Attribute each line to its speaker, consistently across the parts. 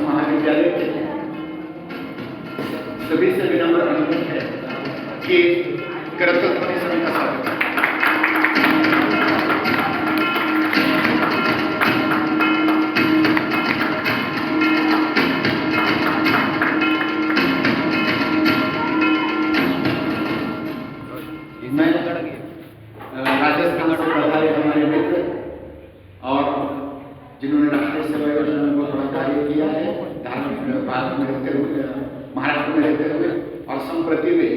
Speaker 1: महाविद्यालय के सभी से विनम्र अनुरोध है कि करतल ध्वनि सभी का स्वागत है। मैं राजस्थान से पधारे हमारे मित्र और जिन्होंने राष्ट्रीय सेवा योजना में बहुत बड़ा कार्य किया है, धार्मिक भारत में रहते हुए, महाराष्ट्र में रहते हुए, और संप्रति वे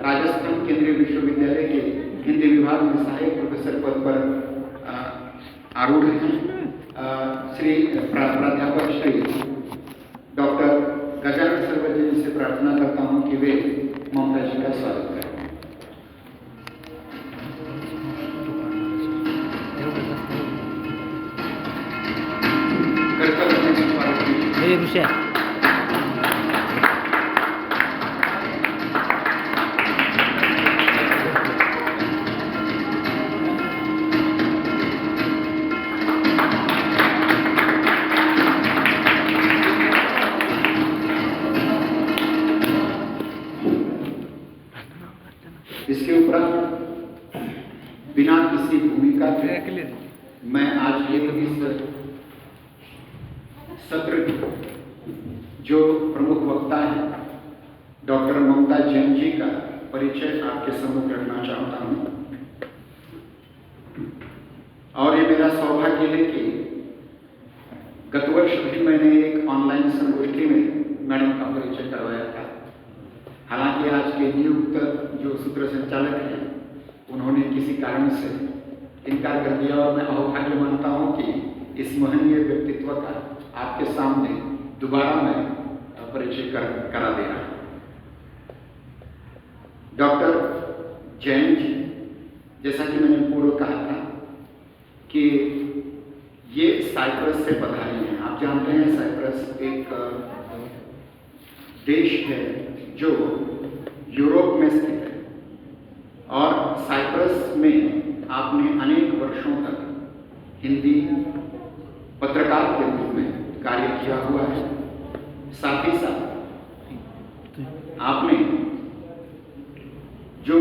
Speaker 1: राजस्थान केंद्रीय विश्वविद्यालय के हिंदी विभाग में सहायक प्रोफेसर पद पर आरूढ़ हैं। श्री प्राध्यापक श्री डॉक्टर गजानन सरवत जी से प्रार्थना करता हूँ कि वे ममता जी का स्वागत करें।
Speaker 2: ये विषय
Speaker 1: इसके उपरांत बिना किसी भूमिका के मैं आज ये इस सत्र जो प्रमुख वक्ता है डॉक्टर ममता जैन जी का परिचय आपके सम्मुख रखना चाहता हूं। और ये मेरा सौभाग्य है कि गत वर्ष भी मैंने एक ऑनलाइन संगोष्ठी में मैडम का परिचय करवाया था। हालांकि आज के नियुक्त जो सूत्र संचालक हैं उन्होंने किसी कारण से इनकार कर दिया और मैं अहोभाग्य मानता हूं कि इस महनीय व्यक्तित्व का आपके सामने दोबारा मैं परिचय करा दे रहा हूं। डॉक्टर जैन जी, जैसा कि मैंने पूर्व कहा था कि ये साइप्रस से पधारी हैं। आप जानते हैं साइप्रस एक देश है जो यूरोप में स्थित है और साइप्रस में आपने अनेक वर्षों तक हिंदी पत्रकार के रूप में कार्य किया हुआ है। साथ ही साथ आपने जो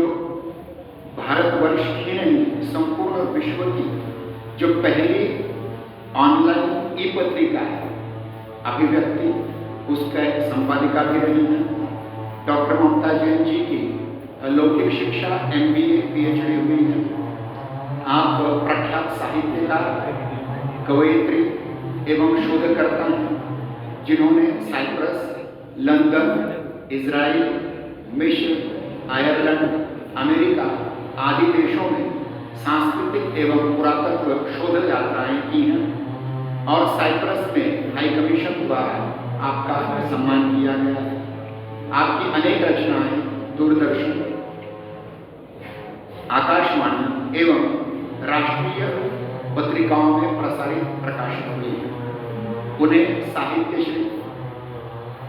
Speaker 1: भारतवर्ष की नहीं संपूर्ण विश्व की जो पहली ऑनलाइन ई पत्रिका है अभिव्यक्ति, उसका संपादिका भी रही है। डॉक्टर ममता जैन जी की लौकिक शिक्षा MBA PhD हुई है। आप प्रख्यात साहित्यकार, कवयित्री एवं शोधकर्ता हैं जिन्होंने साइप्रस, लंदन, इजराइल, मिस्र, आयरलैंड, अमेरिका आदि देशों में सांस्कृतिक एवं पुरातत्व शोध यात्राएं की हैं और साइप्रस में हाई कमीशन द्वारा आपका सम्मान किया गया है। आपकी अनेक रचनाएं दूरदर्शन, आकाशवाणी एवं राष्ट्रीय पत्रिकाओं में प्रकाशित हुई है। उन्हें साहित्य श्री,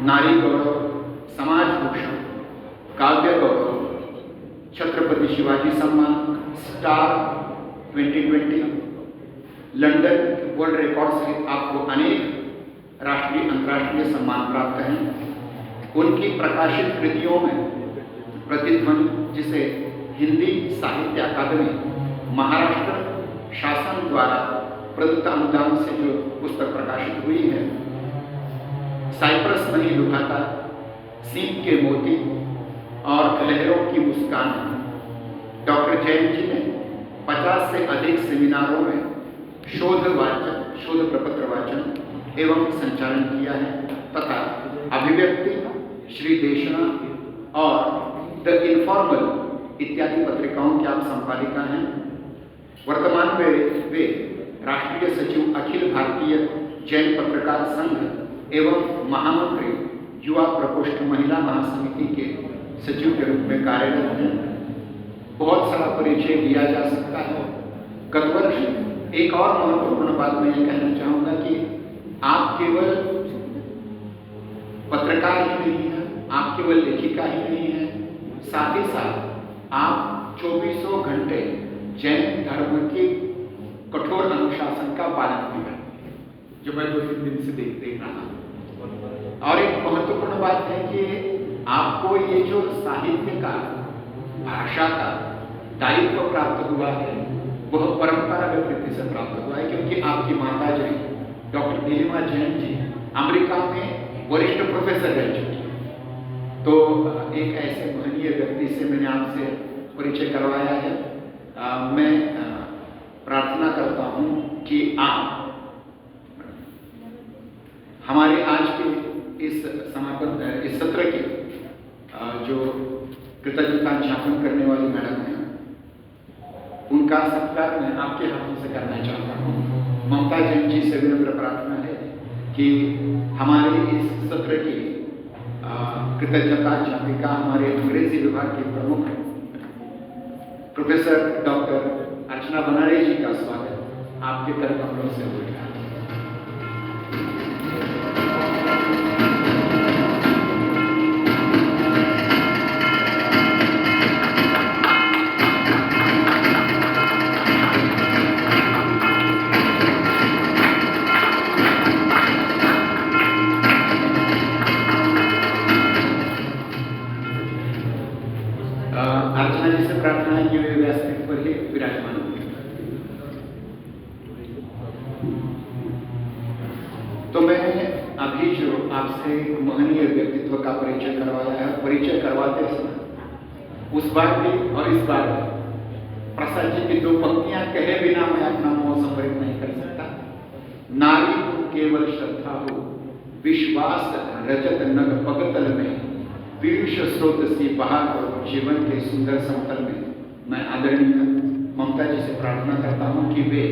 Speaker 1: नारी गौरव, समाज भूषण, काव्य गौरव, छत्रपति शिवाजी सम्मान, स्टार 2020, लंदन वर्ल्ड रिकॉर्ड सहित आपको अनेक राष्ट्रीय अंतर्राष्ट्रीय सम्मान प्राप्त हैं। उनकी प्रकाशित कृतियों में प्रतिध्वनि, जिसे हिंदी साहित्य अकादमी महाराष्ट्र शासन द्वारा प्रदत्त अनुदान से जो पुस्तक प्रकाशित हुई है, साइप्रस नहीं लुभाता, सीप के मोती और लहरों की मुस्कान। डॉक्टर जैन जी ने 50 से अधिक सेमिनारों में शोध प्रपत्र वाचन एवं संचालन किया है तथा अभिव्यक्ति, श्री देशना और द इनफॉर्मल इत्यादि पत्रिकाओं की आप संपादिका हैं। वर्तमान में वे राष्ट्रीय सचिव अखिल भारतीय जैन पत्रकार संघ एवं महामंत्री युवा प्रकोष्ठ महिला महासमिति के सचिव के रूप में कार्यरत हैं। बहुत सारा परिचय दिया जा सकता है। गत वर्ष एक और महत्वपूर्ण बात मैं ये कहना चाहूँगा कि आप केवल पत्रकार ही नहीं हैं, आप केवल लेखिका ही नहीं हैं, साथ ही साथ आप 24 घंटे जैन धर्म के कठोर अनुशासन का पालन भी करते हैं, जो मैं 2-3 दिन से देख रहा हूँ। और एक महत्वपूर्ण बात है कि आपको ये जो साहित्य का, भाषा का दायित्व प्राप्त हुआ है वह परंपरागत रीति से प्राप्त हुआ है, क्योंकि आपकी माता जी डॉक्टर नीलिमा जैन जी अमेरिका में वरिष्ठ प्रोफेसर रह चुकी हैं। तो एक ऐसे महनीय व्यक्ति से मैंने आपसे परिचय करवाया है। मैं प्रार्थना करता हूं कि आप हमारे आज के इस समापन, इस सत्र के जो कृतज्ञता ज्ञापन करने वाली मैडम हैं, उनका सत्कार मैं आपके हाथों से करना चाहता हूँ। ममता जैन जी से विनम्र प्रार्थना है कि हमारे इस सत्र की कृतज्ञता ज्ञापिका हमारे अंग्रेजी विभाग के प्रमुख प्रोफेसर डॉक्टर अर्चना बनारे जी का स्वागत आपके कर कमरों से हो रहा है। अर्चना जी से प्रार्थना है कि वे व्यासपीठ पर ही विराजमान होंगे। तो मैंने अभी जो आपसे महनीय व्यक्तित्व का परिचय करवाया है, परिचय करवाते समय उस बार भी और इस बार भी प्रसाद जी की दो पंक्तियां कहे बिना मैं अपना मुंह संवरित नहीं कर सकता। नारी तो केवल श्रद्धा हो, विश्वास रजत नग पगतल में, पीयूष स्रोत सी बहार और जीवन के सुंदर समतल में। मैं आदरणीय ममता जी से प्रार्थना करता हूं कि वे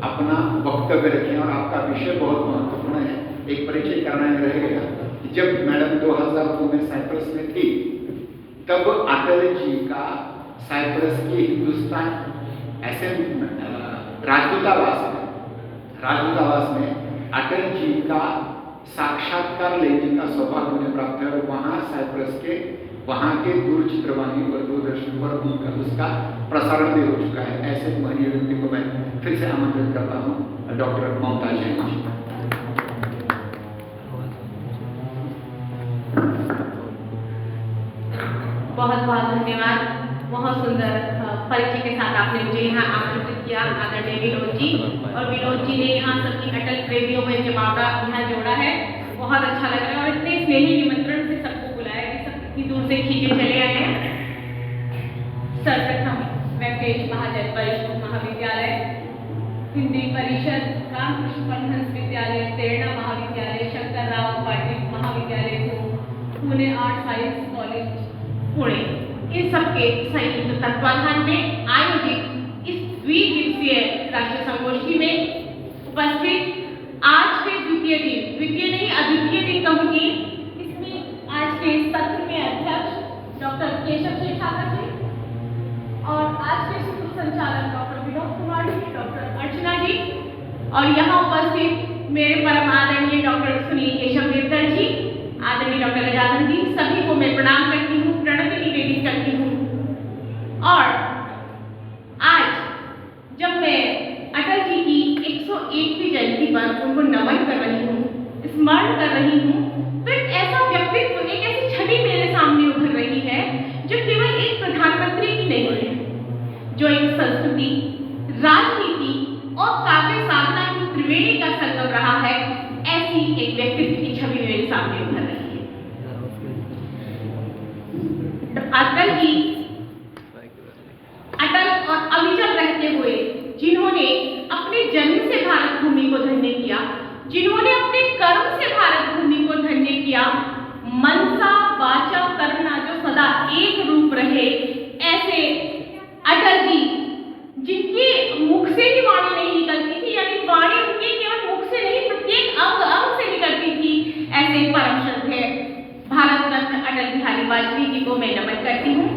Speaker 1: अपना वक्तव्य रखें। और आपका विषय बहुत महत्वपूर्ण है, एक परिचय करना ही रह गया। जब मैडम 2002 में साइप्रस में थी, तब अटल जी का साइप्रस की हिंदुस्तान ऐसे राजदूतावास में अटल जी का साक्षात्कार लेने का सौभाग्य उन्हें प्राप्त है। और वहाँ साइप्रस के वहाँ के दूरचित्रवाणी पर, दूरदर्शन पर उनका उसका प्रसारण भी हो चुका है। ऐसे महनीय व्यक्ति को मैं फिर से आमंत्रित करता हूँ, डॉक्टर ममता जैन जी।
Speaker 3: बहुत बहुत धन्यवाद। बहुत सुंदर परिचय के साथ आपने मुझे यहाँ आमंत्रित किया, आदरणीय विनोद जी। और विनोद जी ने यहाँ सबकी अटल प्रेमियों में जमावड़ा यहाँ जोड़ा है, बहुत अच्छा लग रहा है। और इतने स्नेही निमंत्रण से सबको बुलाया कि सब इतनी दूर से खींचे चले आए हैं। सर्वप्रथम वेंकटेश महाजन वरिष्ठ महाविद्यालय, हिंदी परिषद, रामकृष्ण परमहंस विद्यालय, प्रेरणा महाविद्यालय, Shankar Rao Patil Mahavidyalaya, Pune art science college Pune, इन सबके संयुक्त तत्वाधान में आयोजित इस द्विदिवसीय राष्ट्रीय संगोष्ठी में उपस्थित आज के द्वितीय नहीं अद्वितीय दिन कहूंगी, इसमें आज के सत्र में अध्यक्ष डॉक्टर केशव शेखावत जी और आज के सूत्र संचालक डॉक्टर विनोद कुमार जी, डॉक्टर अर्चना जी और यहाँ उपस्थित मेरे परम आदरणीय डॉक्टर सुनील केशव देवकर जी, आदरणीय डॉक्टर गजानन जी, सभी को मैं प्रणाम करती हूँ, प्रणति निवेदित करती हूँ। और आज जब मैं अटल जी की 101वीं जयंती पर उनको नमन कर रही हूँ, स्मरण कर रही हूँ, तो एक ऐसा व्यक्तित्व, एक ऐसी छवि मेरे सामने उभर रही है जो केवल एक प्रधानमंत्री की नहीं है, जो एक संस्कृति, राजनीति और काव्य साधना की त्रिवेणी का संगम रहा है। ऐसी एक व्यक्तित्व की छवि मेरे सामने उभर रही है। अटल जी अटल और अविचल रहते हुए जिन्होंने अपने जन्म से भारत भूमि को धन्य किया, जिन्होंने अपने कर्म से भारत भूमि को धन्य किया, मनसा वाचा कर्मणा जो सदा एक रूप रहे, ऐसे अटल जी जिनके मुख से ही वाणी नहीं निकलती थी, यानी वाणी उनके केवल मुख से नहीं प्रत्येक अंग अंग से निकलती थी, ऐसे परम श्रद्धेय भारत रत्न अटल बिहारी वाजपेयी जी को मैं नमन करती हूँ।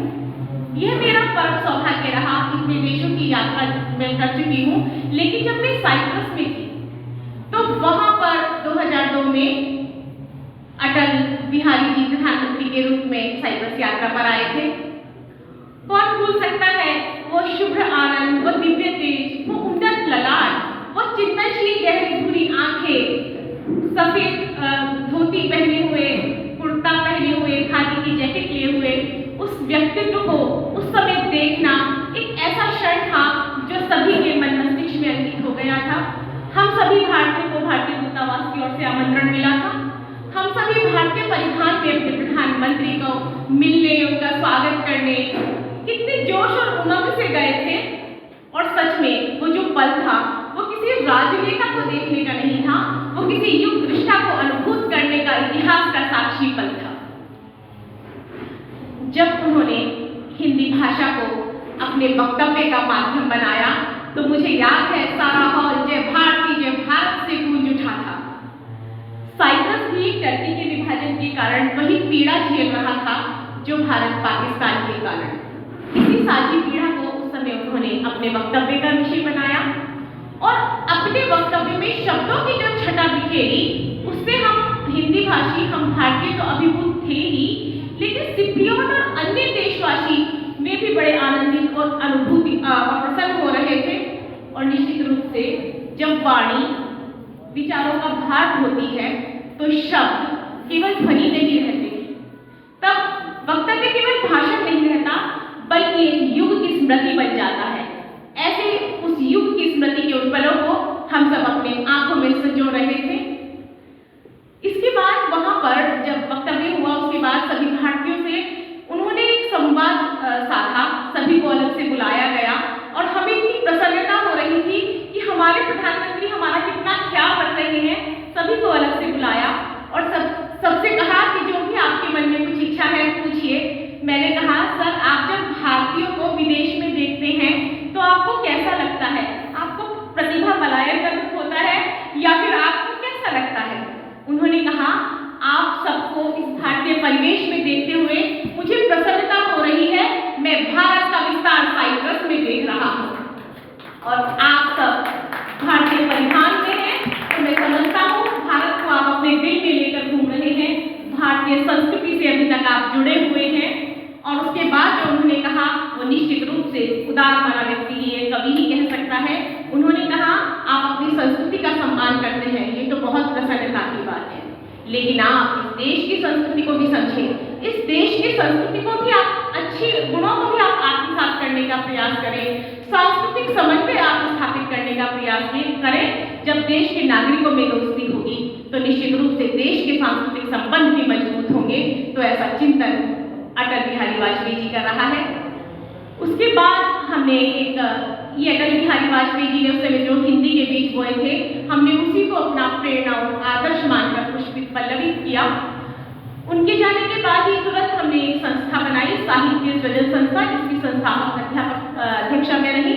Speaker 3: यह मेरा परम सौभाग्य रहा, इतने देशों की यात्रा मैं कर चुकी हूँ, लेकिन जब मैं साइप्रस में थी तो वहां पर 2002 में अटल बिहारी जी प्रधानमंत्री के रूप में साइप्रस यात्रा पर आए थे। कौन भूल सकता है वो शुभ्र आनंद, वो दिव्य तेज, वो उन्नत ललाट, वो चिंतनशील गहरी भूरी आंखें, सफेद धोती पहने हुए, कुर्ता पहने हुए, खादी की जैकेट लिए हुए उस व्यक्तित्व को उस समय देखना एक ऐसा क्षण था जो सभी के मन मस्तिष्क में अंकित हो गया था। हम सभी भारतीयों को भारतीय दूतावास की ओर से आमंत्रण मिला था। हम सभी भारतीय परिधान में अपने प्रधानमंत्री को मिलने, उनका स्वागत करने कितने जोश और उमंग से गए थे। और सच में वो जो पल था वो किसी राजनेता को देखने का नहीं था, वो किसी युग दृष्टा को अनुभूत करने का इतिहास का साक्षी पल था। जब उन्होंने हिंदी भाषा को अपने वक्तव्य का माध्यम बनाया तो मुझे याद है सारा हॉल जय भारत से गूंज उठा था। साइप्रस भी टर्की के विभाजन के कारण वही पीड़ा झेल रहा था जो भारत पाकिस्तान के कारण। इसी साझी पीड़ा को उस समय उन्होंने अपने वक्तव्य का विषय बनाया और अपने वक्तव्य में शब्दों की जो छटा बिखेरी उससे हम हिंदी भाषी, हम भारतीय तो अभिभूत थे ही, लेकिन सिप्रियोट और अन्य देशवासी में भी बड़े आनंदित और अनुभूति प्रसन्न हो रहे थे। और निश्चित रूप से जब वाणी विचारों का भार होती है तो शब्द केवल ध्वनि नहीं रहते, तब वक्तव्य केवल भाषण नहीं रहता बल्कि एक युग की स्मृति बन जाता है। ऐसे उस युग की स्मृति के उन पलों को हम सब अपने आंखों में संजो रहे थे। इसके बाद वहां पर जब वक्तव्य हुआ उसके बाद सभी भारतीयों से उन्होंने एक संवाद साधा, सभी को अलग से बुलाया गया और हमें इतनी प्रसन्नता हो रही थी कि हमारे प्रधानमंत्री हमारा कितना ख्याल रख रहे हैं। सभी को अलग से बुलाया और सबसे कहा कि जो भी आपके मन में कुछ इच्छा है पूछिए। मैंने कहा सर, आप जब भारतीयों को विदेश में देखते हैं तो आपको कैसा लगता है? आपको प्रतिभा पलायन का दुख होता है या फिर आपको कैसा लगता है? उन्होंने कहा आप सबको इस भारतीय परिवेश में देखते हुए मुझे प्रसन्नता हो रही है। मैं भारत का विस्तार साइप्रस में देख रहा हूँ और आप सब भारतीय परिधान में हैं तो मैं समझता हूँ भारत को आप अपने दिल में लेकर घूम रहे हैं। भारतीय संस्कृति से अभी तक आप जुड़े हुए हैं। और उसके बाद जो उन्होंने कहा वो निश्चित रूप से उदार मना व्यक्ति ही ये कभी ही कह सकता है। उन्होंने कहा आप अपनी संस्कृति का सम्मान करते हैं, ये तो बहुत प्रसन्नता की बात है, लेकिन आप इस देश की संस्कृति को भी समझें। इस देश की संस्कृति को भी आप अच्छी गुणों को भी आप आत्मसात करने का प्रयास करें, सांस्कृतिक समन्वय आप स्थापित करने का प्रयास करें। जब देश के नागरिकों में दोस्ती होगी तो निश्चित रूप से देश के सांस्कृतिक संबंध भी मजबूत होंगे। तो ऐसा चिंतन अटल बिहारी वाजपेयी जी का रहा है। उसके बाद हमने ये अटल बिहारी वाजपेयी जी ने उस समय जो हिंदी के बीज बोए थे, हमने उसी को अपना प्रेरणा और आदर्श मानकर पुष्पित पल्लवित किया। उनके जाने के बाद ही तुरंत हमने एक संस्था बनाई, साहित्य सृजन संस्था, जिसकी संस्थापक अध्यक्षा मैं रही।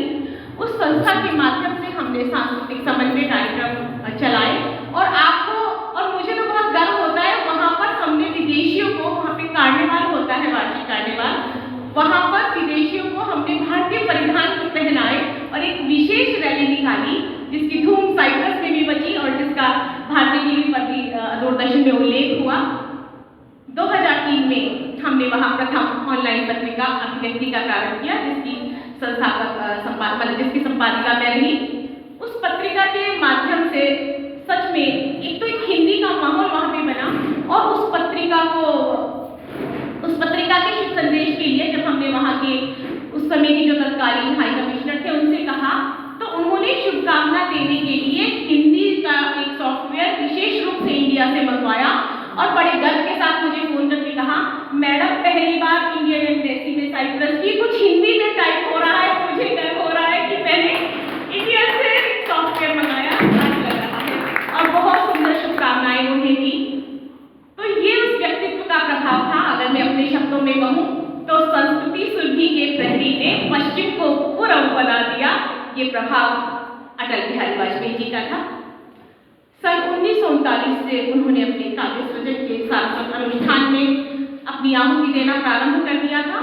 Speaker 3: उस संस्था के माध्यम से हमने सांस्कृतिक समन्वय कार्यक्रम चलाए और आपको और मुझे तो बहुत गर्व होता है, वहाँ पर हमने विदेशियों को, वहाँ पे कार्निवाल होता है, वार्षिक कार्निवाल, वहाँ पर विदेशियों को हमने भारतीय परिधान को पहनाए और एक विशेष रैली निकाली जिसकी धूम साइप्रस में भी बची और जिसका भारतीय टीवी पर भी दूरदर्शन में उल्लेख हुआ। 2003 में हमने वहाँ प्रथम ऑनलाइन पत्रिका अभिव्यक्ति का प्रारंभ किया जिसकी जिसकी संपादिका मैं रही। उस पत्रिका के माध्यम से सच में एक तो एक हिंदी का माहौल वहाँ पे बना और उस पत्रिका के शुभ संदेश के लिए जब हमने वहाँ के उस समय के जो तत्कालीन हाई कमिश्नर थे उनसे कहा तो उन्होंने शुभकामना देने के लिए हिंदी का एक सॉफ्टवेयर विशेष रूप से इंडिया से मंगवाया और बड़े गर्व के साथ मुझे फोन करके कहा, मैडम पहली बार इंडियन एम्बेसी में साइप्रस की कुछ हिंदी में टाइप हो रहा है, मुझे गर्व हो रहा है कि मैंने इंडिया से सॉफ्टवेयर मंगाया, अच्छा लग रहा है और बहुत सुंदर शुभकामनाएं उन्हें दी। तो ये उस व्यक्तित्व का प्रभाव था। अगर मैं अपने शब्दों में कहूँ तो संस्कृति सुरभि के प्रहरी ने पश्चिम को पूर्व बना दिया। ये प्रभाव अटल बिहारी वाजपेयी जी का था। सन 1939 से उन्होंने अपने काव्य सृजन के सार्थक अनुष्ठान में अपनी आहुति देना प्रारंभ कर दिया था।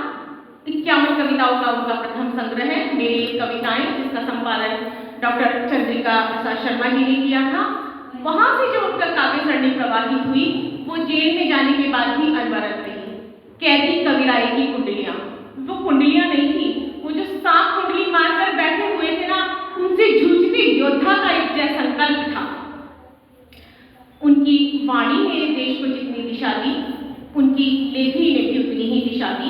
Speaker 3: 51 कविताओं का उनका प्रथम संग्रह है मेरी कविताएं, जिसका संपादन डॉक्टर चंद्रिका प्रसाद शर्मा जी ने किया था। वहां से जो उनका काव्य सरणी प्रवाहित हुई वो जेल में जाने के बाद भी अनवरत रही। कैदी कविराय की कुंडलियां, वो कुंडलियां नहीं थी, वो जो सांप कुंडली मारकर बैठे हुए थे ना, उनसे जूझते योद्धा का एक जय संकल्प था। उनकी वाणी में देश को जितनी दिशा दी, उनकी लेखनी ने भी उतनी ही दिशा दी।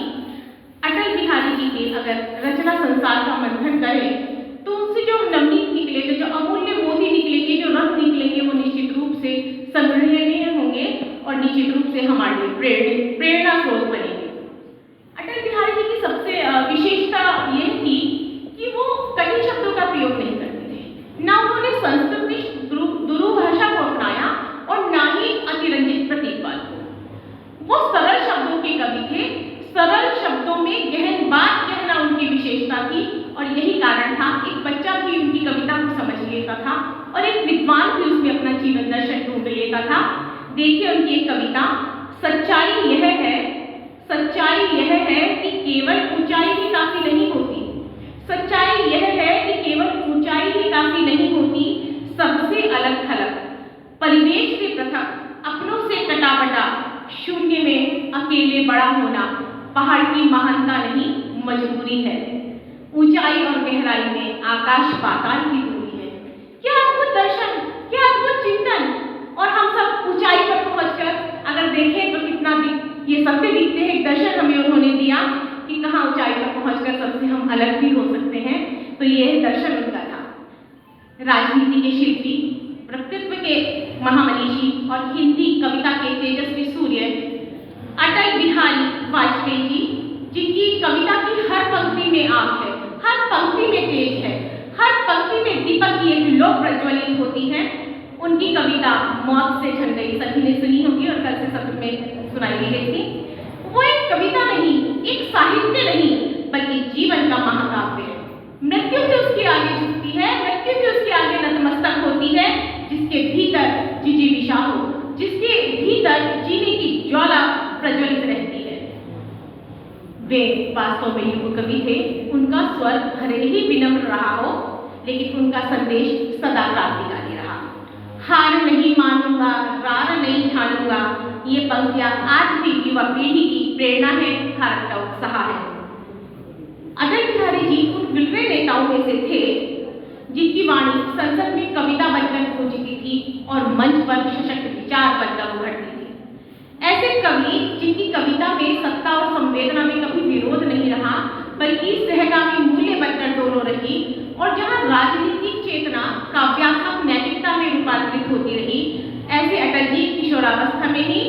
Speaker 3: अटल बिहारी जी के अगर रचना संसार का मंथन करें तो उनसे जो नवनीत निकलेंगे, जो अमूल्य मोती निकलेंगे, जो रत्न निकलेंगे, वो निश्चित रूप से संग्रहणीय होंगे और निश्चित रूप से हमारे लिए प्रेरणा स्रोत बनेंगे। अटल बिहारी जी की सबसे विशेषता ये थी कि वो कठिन शब्दों का प्रयोग नहीं करते थे। ना उन्होंने संस्कृत में दुरूभाषा को अपनाया और ना ही अतिरंजित प्रतीकवाद को। वो सरल शब्दों के कवि थे। सरल शब्दों में गहन बात कहना उनकी विशेषता थी और यही कारण था एक बच्चा भी उनकी कविता को समझ लेता था और एक विद्वान भी उसमें अपना जीवन दर्शन ढूंढ लेता था। देखिए उनकी एक कविता, सच्चाई यह है कि केवल ऊंचाई ही काफी नहीं होती। सच्चाई यह है कि केवल ऊंचाई ही काफी नहीं होती, सबसे अलग थलग, परिवेश से पृथक, अपनों से कटाबटा, शून्य में अकेले बड़ा होना पहाड़ की महानता नहीं, मजबूरी है। ऊंचाई और गहराई में आकाश पाताल की दूरी है। क्या अद्भुत दर्शन, क्या अद्भुत चिंतन। और हम सब ऊंचाई पर पहुंचकर अगर देखें तो कितना ये सत्य दिखते हैं। एक दर्शन हमें उन्होंने दिया कि कहाँ ऊंचाई पर पहुंचकर सबसे हम अलग भी हो सकते हैं। तो ये दर्शन उनका था। राजनीति के शिल्पी, व्यक्तित्व के महामनीषी और हिंदी कविता के तेजस्वी सूर्य अटल बिहारी वाजपेयी जी, जिनकी कविता की हर पंक्ति में आग है, हर पंक्ति में तेज है, हर पंक्ति में दीपक की एक लो प्रज्वलित होती है। उनकी कविता मौत से ठन गई सभी ने सुनी होगी और कल से सत्र में सुनाई भी गई थी। वो एक कविता नहीं, एक साहित्य नहीं, बल्कि जीवन का महाकाव्य है। मृत्यु भी उसके आगे झुकती है, मृत्यु भी उसके आगे नतमस्तक होती है, जिसके भीतर जिजीविषा हो, जिसके भीतर जीने की ज्वाला प्रज्वलित रहती है। वे वास्तव में युग कवि थे। उनका स्वर भले ही विनम्र रहा हो, लेकिन उनका संदेश सदा क्रांतिकारी रहा। हार नहीं मानूंगा, रार नहीं ठानूंगा, ये पंक्तियां आज भी युवा पीढ़ी की प्रेरणा है, भारत का उत्साह है। अटल बिहारी जी उन विरले नेताओं में से थे जिनकी वाणी संसद में कविता बनकर गूंजती थी और मंच पर सशक्त विचार बनकर उभरती थी। ऐसे कवि जिनकी कविता में सत्ता और संवेदना में कभी विरोध नहीं रहा, बल्कि सहगामी मूल्य बनकर दोनों रही, और जहां राजनीतिक चेतना काव्यात्मक नैतिकता में रूपांतरित होती रही। ऐसे अटल जी किशोरावस्था में ही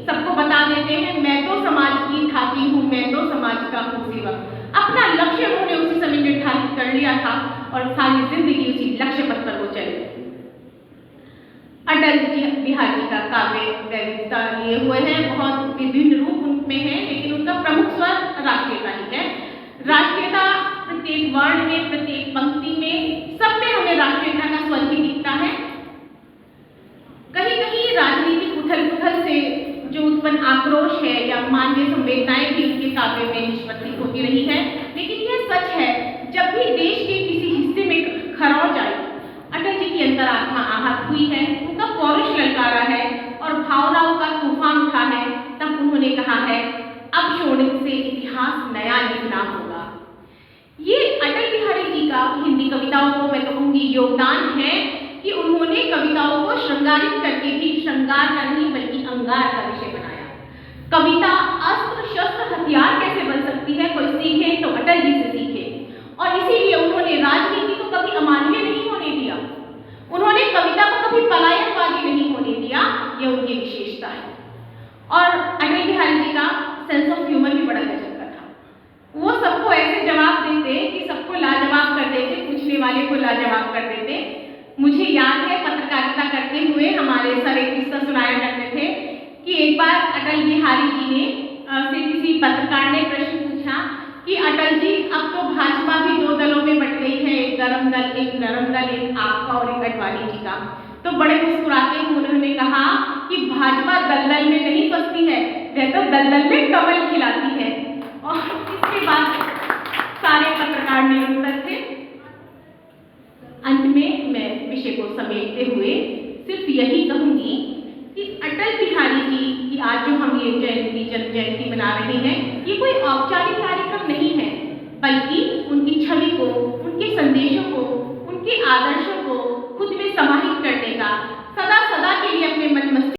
Speaker 3: सबको बता देते हैं, मैं तो समाज की खाती हूँ, मैं तो समाज का हूँ सेवक। अपना लक्ष्य उन्होंने उसी समय निर्धारित कर लिया था और सारी जिंदगी उसी लक्ष्य पथ पर वो चले। अटल बिहारी जी का काव्य वैविधता लिए हुए हैं, बहुत विभिन्न रूप उनमें हैं, लेकिन उनका प्रमुख स्वर राष्ट्रीयता ही है। राष्ट्रीयता प्रत्येक वर्ण में, प्रत्येक पंक्ति में, सब में हमें राष्ट्रीयता का स्वर ही दिखता है। कहीं कहीं राजनीतिक उथल पुथल से जो उत्पन्न आक्रोश है या मानवीय संवेदनाएं भी उनके काव्य में निष्पत्ति होती रही है, लेकिन यह सच है जब भी देश के किसी हिस्से में खरौच आई, अटल जी की अंतरात्मा आहत हुई है, उनका पौरुष ललकारा है और भावनाओं का तूफान उठा है, तब उन्होंने कहा है अब शोणित से इतिहास नया लिखना होगा। ये अटल बिहारी जी का हिंदी कविताओं को मैं कहूँगी योगदान है कि उन्होंने कविताओं को श्रृंगारित करके भी श्रृंगार का नहीं बल्कि अंगार का विषय बनाया। कविता अस्त्र शस्त्र हथियार कैसे बन सकती है, कोई सीखे तो अटल जी से सीखे। और इसीलिए उन्होंने राजनीति को कभी अमानवीय नहीं होने दिया, उन्होंने कविता को कभी पलायनवादी नहीं होने दिया, यह उनकी विशेषता है। और अटल बिहारी जी का सेंस ऑफ ह्यूमर भी बड़ा गजब का था। वो सबको ऐसे जवाब देते कि सबको लाजवाब कर देते, पूछने वाले को लाजवाब कर देते। मुझे याद है पत्रकारिता करते हुए हमारे सर एक किस्सा सुनाया करते थे कि एक बार अटल बिहारी जी ने से किसी पत्रकार ने प्रश्न पूछा कि अटल जी अब तो भाजपा भी दो दलों में बट गई है, एक गरम दल, एक नरम दल, एक आपका और एक अडवाणी जी का। तो बड़े मुस्कुराते हुए उन्होंने कहा कि भाजपा दलदल में नहीं फंसती है, वह तो दलदल में कमल खिलाती है। और इसके बाद सारे पत्रकार निरुत्तर थे। अंत में मैं विषय को समेटते हुए सिर्फ यही कहूंगी कि अटल बिहारी जी की आज जो हम ये जन्म जयंती मना रहे हैं, ये कोई औपचारिक कार्यक्रम नहीं है, बल्कि उनकी छवि को, उनके संदेशों को, उनके आदर्शों